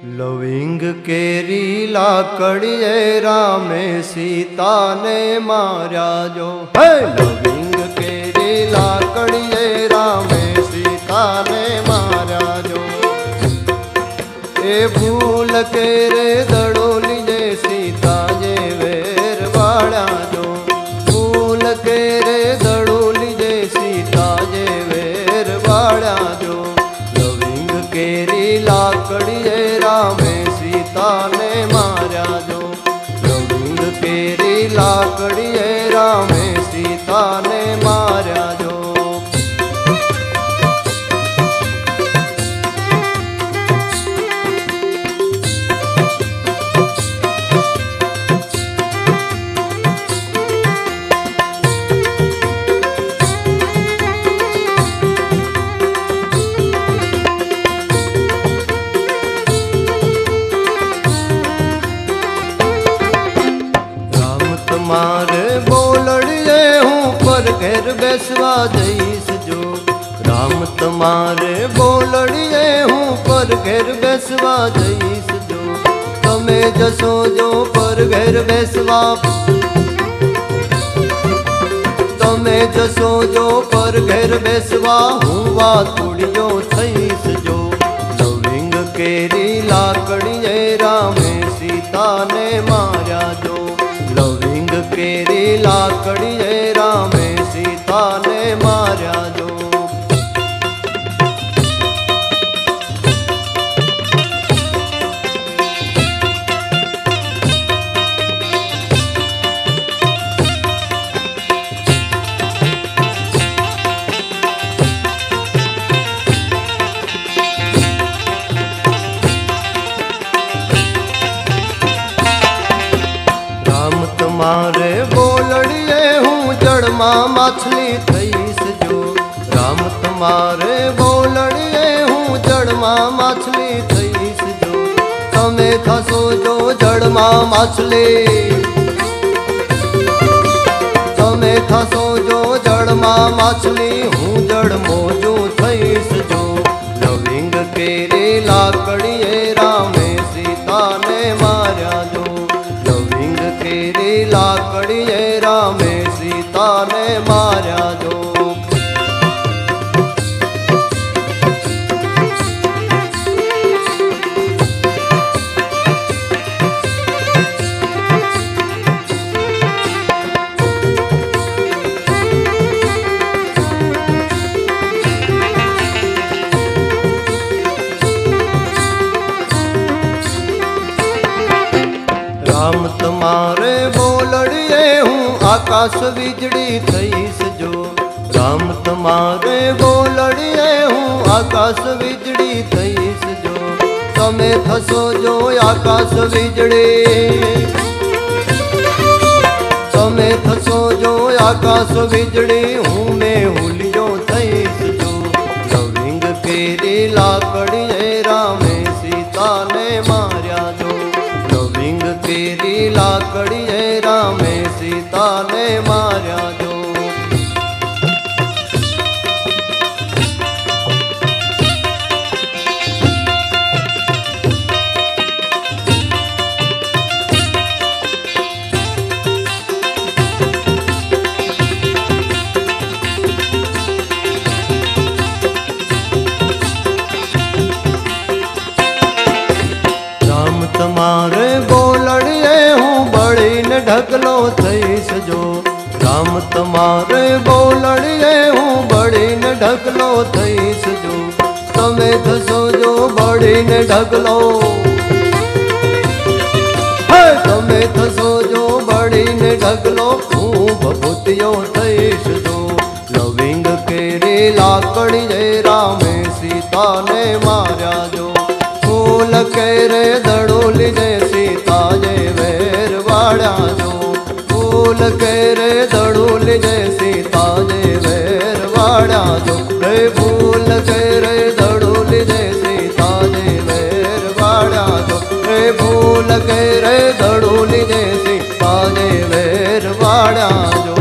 Loving केरी लाकड़िए रामे सीता ने मारा जो है। लविंग केरी लाकड़िए रामे सीता ने मारा जो। ए फूल केरे दड़ोलिए सीता जे वेर वाड़ा जो। फूल केरे दड़ोलिए सीता जे वेर वाड़ा जो। लविंग केरी लाकड़िए रामे सीता ने मारा जो। लविंग केरी लाकड़िए रामे सीता ने मारा जो। मारे बोलड़िए हूँ पर घर बेसवा जईस जो। राम तुम्हारे बोलड़िए हूँ पर घर बेसवा जईस जो। तमे जसो जो पर घर बेसवा। तमे जसो जो पर घर बेसवा हुआ तुड़ियो थईस जो। लविंग केरी लाकड़िए रामे सीता ने मारा जो। लविंग केरी लाकड़िए रामे सीता ने मारा जो। तुम्हारे बोलड़िए हूँ जड़ माँ मछली थईस जो। राम तुम्हारे बोलड़िए हूँ जड़ माँ मछली थईस जो। तमे थसो जो जड़ माँ मछली। तमे थसो जो जड़ माँ मछली हूँ जड़ मोजू थईस जो। लविंग केरी लाकड़िए रामे सीता ने मारा जो। केरी लाकड़िए रामे सीता ने मारा जो। राम तुम्हारे बोलड़िए हूँ आकाश बिजड़ी थईस जो। राम तुम्हारे बोलड़िए हूँ आकाश बिजड़ी थईस जो। तमे थसो जो आकाश बिजड़ी। तमे थसो जो आकाश बिजड़ी हूँ मैं हुलियो थईस जो। लविंग केरी लाकड़िए रामे सीता ने मारा जो। लविंग केरी लाकड़िए रामे सीता ने मारा जो। तुम्हारे बोलड़िए हूँ बड़ी न ढकलो थईस जो। राम तुम्हारे बोलड़िए हूँ बड़ी न ढकलो थईस जो। तमे थसो जो बड़ी न ढकलो। तमे थसो जो बड़ी न ढकलो हूँ भभूतियो थईस जो। लविंग केरी लाकड़िए रामे सीता ने मारा जो। फूल केरे दड़ोलिए सीता जे वेर वाड़ा जो। फूल केरे दड़ोलिए सीता जे वेर वाड़ा जो। हे फूल केरे दड़ोलिए सीता जे वेर वाड़ा जो। हे फूल केरे दड़ोलिए सीता जे वेर वाड़ा जो।